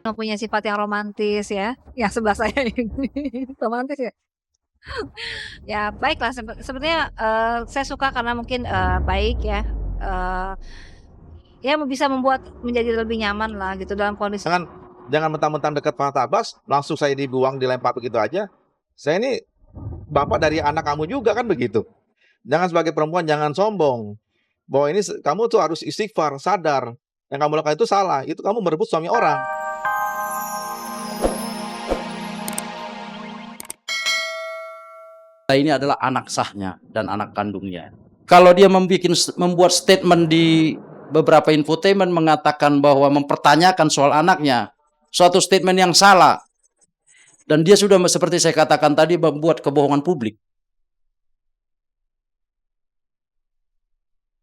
mempunyai sifat yang romantis ya, yang sebelah saya ini romantis ya? Ya baiklah sepertinya, saya suka karena mungkin, baik ya, eee, ya bisa membuat menjadi lebih nyaman lah gitu dalam kondisi. Jangan mentang-mentang dekat Fahad Abbas, langsung saya dibuang, dilempar begitu aja. Saya ini bapak dari anak kamu juga kan begitu. Jangan sebagai perempuan jangan sombong. Bahwa ini kamu tuh harus istighfar, sadar. Yang kamu lakukan itu salah. Itu kamu merebut suami orang. Ini adalah anak sahnya dan anak kandungnya. Kalau dia membuat statement di beberapa infotainment mengatakan bahwa mempertanyakan soal anaknya, suatu statement yang salah. Dan dia sudah seperti saya katakan tadi membuat kebohongan publik.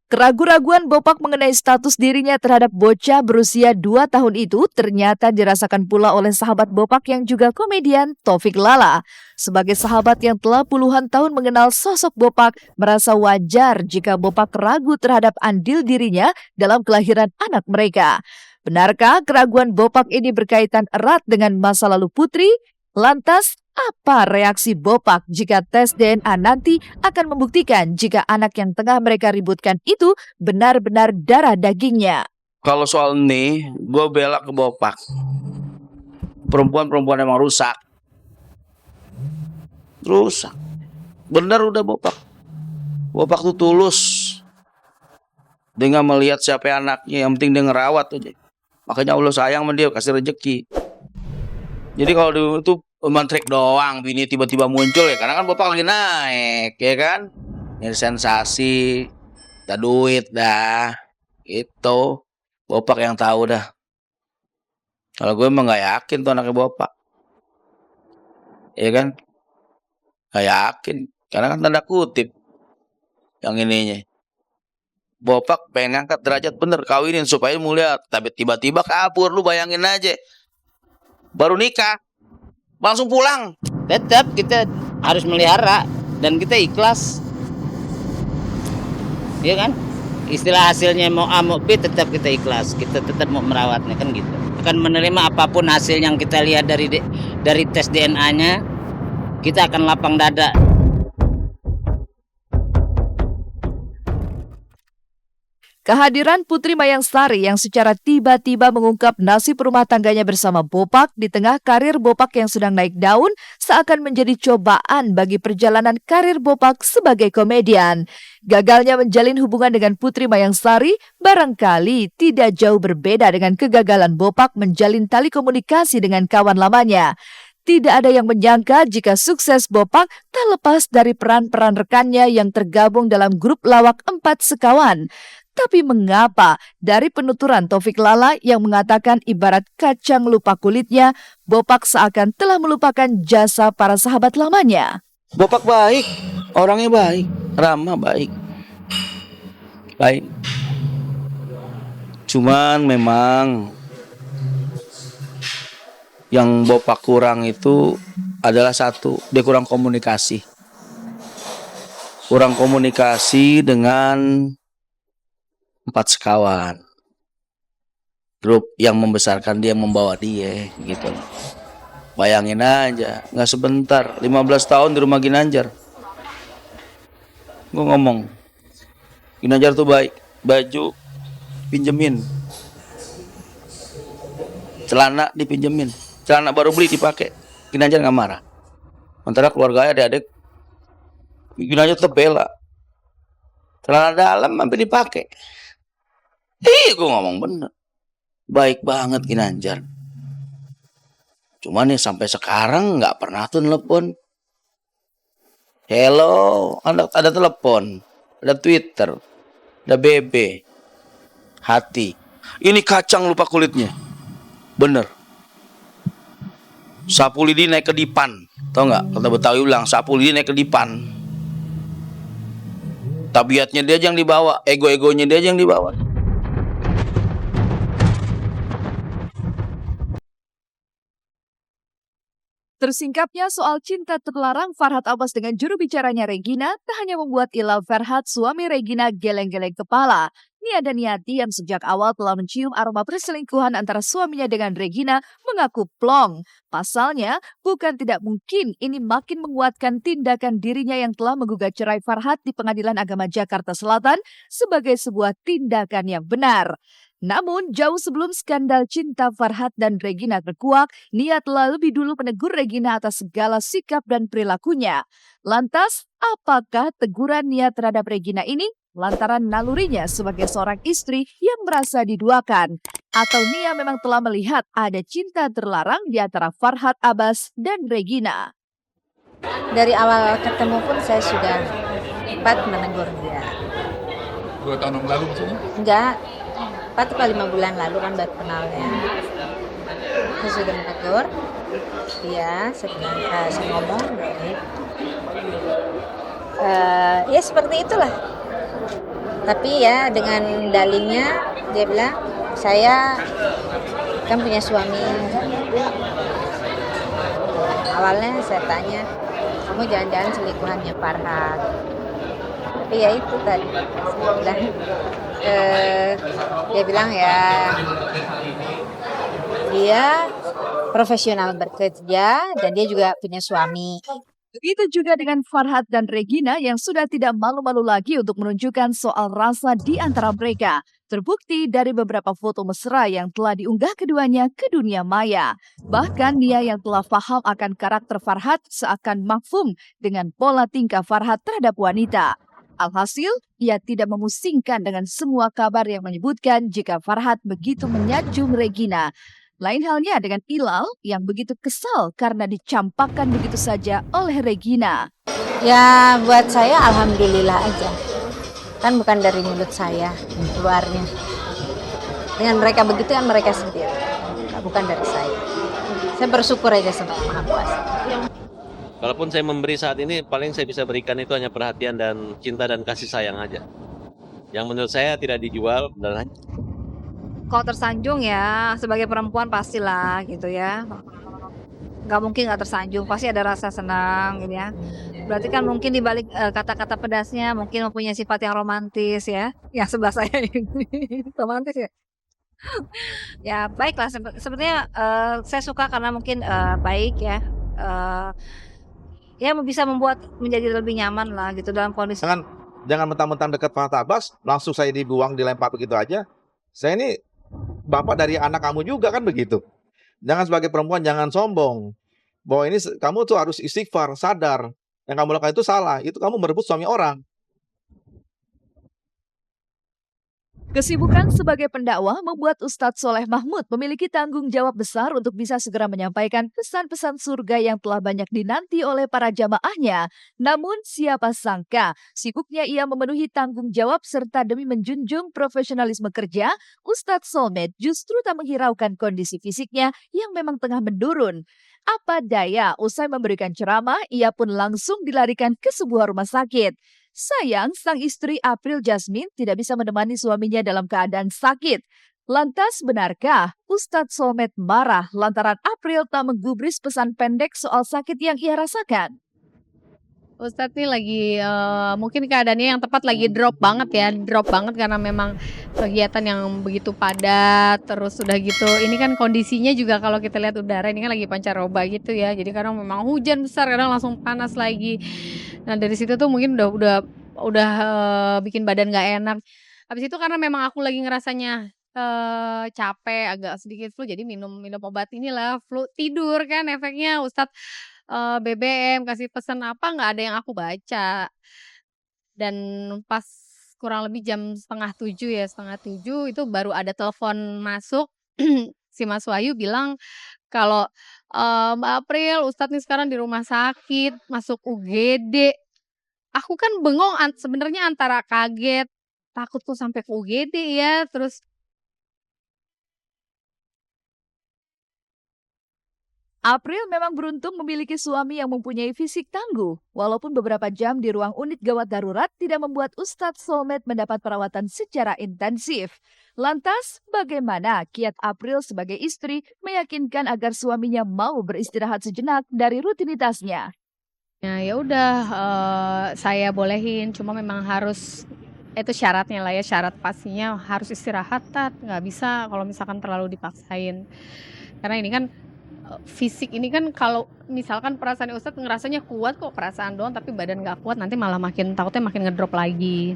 Keraguan-raguan Bopak mengenai status dirinya terhadap bocah berusia 2 tahun itu ternyata dirasakan pula oleh sahabat Bopak yang juga komedian Taufik Lala. Sebagai sahabat yang telah puluhan tahun mengenal sosok Bopak, merasa wajar jika Bopak ragu terhadap andil dirinya dalam kelahiran anak mereka. Benarkah keraguan Bopak ini berkaitan erat dengan masa lalu Putri? Lantas, apa reaksi Bopak jika tes DNA nanti akan membuktikan jika anak yang tengah mereka ributkan itu benar-benar darah dagingnya? Kalau soal ini, gue bela ke Bopak. Perempuan-perempuan emang rusak. Rusak. Benar udah Bopak. Bopak tuh tulus. Dia gak melihat siapa anaknya, yang penting dia ngerawat aja. Makanya Allah sayang sama dia, kasih rezeki. Jadi kalau itu mantrik doang, bini tiba-tiba muncul ya, karena kan Bopak lagi naik, ya kan? Ini sensasi, dah duit dah, itu Bopak yang tahu dah. Kalau gue emang nggak yakin tuh anaknya Bopak, ya kan? Nggak yakin, karena kan tanda kutip yang ininya. Bopak pengen ngangkat derajat bener, kawinin supaya mulia, tapi tiba-tiba kabur, lu bayangin aja. Baru nikah, langsung pulang. Tetap kita harus melihara dan kita ikhlas, ya kan? Istilah hasilnya mau A mau B tetap kita ikhlas, kita tetap mau merawatnya kan gitu. Akan menerima apapun hasil yang kita lihat dari tes DNA-nya, kita akan lapang dada. Kehadiran Putri Mayangsari yang secara tiba-tiba mengungkap nasib rumah tangganya bersama Bopak di tengah karir Bopak yang sedang naik daun seakan menjadi cobaan bagi perjalanan karir Bopak sebagai komedian. Gagalnya menjalin hubungan dengan Putri Mayangsari barangkali tidak jauh berbeda dengan kegagalan Bopak menjalin tali komunikasi dengan kawan lamanya. Tidak ada yang menyangka jika sukses Bopak tak lepas dari peran-peran rekannya yang tergabung dalam grup lawak 4 sekawan. Tapi mengapa dari penuturan Taufik Lala yang mengatakan ibarat kacang lupa kulitnya, Bopak seakan telah melupakan jasa para sahabat lamanya? Bopak baik, orangnya baik, ramah baik. Baik. Cuman memang yang Bopak kurang itu adalah satu, dia kurang komunikasi. Kurang komunikasi dengan 4 sekawan, grup yang membesarkan dia, membawa dia gitu. Bayangin aja, nggak sebentar 15 tahun di rumah Ginanjar. Gue ngomong Ginanjar tuh baik, baju pinjemin, celana dipinjemin, celana baru beli dipakai, Ginanjar nggak marah. Sementara keluarganya adik-adik Ginanjar tetap bela, celana dalam hampir dipakai. Gue ngomong bener, baik banget Ginanjar. Cuman nih sampai sekarang nggak pernah tuh nelpon. Hello, ada telepon, ada Twitter, ada BB, hati. Ini kacang lupa kulitnya, bener. Sapu lidi naik ke dipan, tau nggak? Kata Betawi bilang sapu lidi naik ke dipan. Tabiatnya dia aja yang dibawa, ego-egonya dia aja yang dibawa. Tersingkapnya soal cinta terlarang Farhad Abbas dengan juru bicaranya Regina tak hanya membuat Ilham Ferhat suami Regina geleng-geleng kepala. Nia dan Yati yang sejak awal telah mencium aroma perselingkuhan antara suaminya dengan Regina mengaku plong. Pasalnya, bukan tidak mungkin ini makin menguatkan tindakan dirinya yang telah menggugat cerai Farhad di Pengadilan Agama Jakarta Selatan sebagai sebuah tindakan yang benar. Namun, jauh sebelum skandal cinta Farhad dan Regina terkuak, Nia telah lebih dulu menegur Regina atas segala sikap dan perilakunya. Lantas, apakah teguran Nia terhadap Regina ini lantaran nalurinya sebagai seorang istri yang merasa diduakan? Atau Nia memang telah melihat ada cinta terlarang di antara Farhad Abbas dan Regina? Dari awal ketemu pun saya sudah sempat menegur dia. 2 tahun yang lalu maksudnya? Enggak, 4 atau 5 bulan lalu kan baru kenalnya. Saya sudah menegur dia, saya ngomong, ya seperti itulah. Tapi ya dengan dalilnya dia bilang, saya kan punya suami. Awalnya saya tanya, kamu jangan-jangan selingkuhannya Farhad? Tapi ya itu tadi, saya bilang, dia bilang ya dia profesional bekerja dan dia juga punya suami. Begitu juga dengan Farhad dan Regina yang sudah tidak malu-malu lagi untuk menunjukkan soal rasa di antara mereka. Terbukti dari beberapa foto mesra yang telah diunggah keduanya ke dunia maya. Bahkan Nia yang telah paham akan karakter Farhad seakan mafhum dengan pola tingkah Farhad terhadap wanita. Alhasil, ia tidak memusingkan dengan semua kabar yang menyebutkan jika Farhad begitu menyanjung Regina. Lain halnya dengan Ilal yang begitu kesal karena dicampakkan begitu saja oleh Regina. Ya buat saya alhamdulillah aja. Kan bukan dari mulut saya keluarnya. Dengan mereka begitu kan mereka sendiri. Bukan dari saya. Saya bersyukur aja sama Yang Maha Kuasa. Kalaupun saya memberi saat ini, paling saya bisa berikan itu hanya perhatian dan cinta dan kasih sayang aja. Yang menurut saya tidak dijual dan Kalau tersanjung ya sebagai perempuan pastilah gitu ya. Gak mungkin gak tersanjung, pasti ada rasa senang gitu ya. Berarti kan mungkin dibalik kata-kata pedasnya mungkin mempunyai sifat yang romantis ya. Yang sebelah saya ini romantis ya. Ya baiklah, sepertinya saya suka karena mungkin baik ya. Ya bisa membuat menjadi lebih nyaman lah gitu dalam kondisi. Jangan mentang-mentang dekat Farhad Abbas langsung saya dibuang, dilempar begitu aja. Saya ini bapak dari anak kamu juga kan begitu. Jangan sebagai perempuan jangan sombong. Bahwa ini kamu tuh harus istighfar, sadar. Yang kamu lakukan itu salah. Itu kamu merebut suami orang. Kesibukan sebagai pendakwah membuat Ustadz Soleh Mahmud memiliki tanggung jawab besar untuk bisa segera menyampaikan pesan-pesan surga yang telah banyak dinanti oleh para jamaahnya. Namun siapa sangka, sibuknya ia memenuhi tanggung jawab serta demi menjunjung profesionalisme kerja, Ustadz Solmed justru tak menghiraukan kondisi fisiknya yang memang tengah menurun. Apa daya, usai memberikan ceramah, ia pun langsung dilarikan ke sebuah rumah sakit. Sayang, sang istri April Jasmine tidak bisa menemani suaminya dalam keadaan sakit. Lantas benarkah Ustadz Solmed marah lantaran April tak menggubris pesan pendek soal sakit yang ia rasakan? Ustadz nih lagi mungkin keadaannya yang tepat lagi drop banget karena memang kegiatan yang begitu padat, terus udah gitu ini kan kondisinya juga kalau kita lihat udara ini kan lagi pancaroba gitu ya, jadi kadang memang hujan besar, kadang langsung panas lagi. Nah dari situ tuh mungkin udah bikin badan nggak enak. Habis itu karena memang aku lagi ngerasanya capek, agak sedikit flu, jadi minum obat inilah flu, tidur kan efeknya. Ustadz BBM kasih pesan apa nggak ada yang aku baca. Dan pas kurang lebih jam 6:30 itu baru ada telepon masuk. Si Mas Wahyu bilang kalau Mbak April, Ustadz nih sekarang di rumah sakit, masuk UGD. Aku kan bengong sebenarnya antara kaget, takut tuh sampai ke UGD ya, terus April memang beruntung memiliki suami yang mempunyai fisik tangguh. Walaupun beberapa jam di ruang unit gawat darurat tidak membuat Ustadz Solmed mendapat perawatan secara intensif. Lantas, bagaimana kiat April sebagai istri meyakinkan agar suaminya mau beristirahat sejenak dari rutinitasnya? ya udah saya bolehin, cuma memang harus itu syaratnya lah ya, syarat pastinya harus istirahat, Tat. Nggak bisa kalau misalkan terlalu dipaksain. Karena ini kan fisik ini kan kalau misalkan perasaan Ustadz ngerasanya kuat kok perasaan doang tapi badan nggak kuat nanti malah makin takutnya makin ngedrop lagi.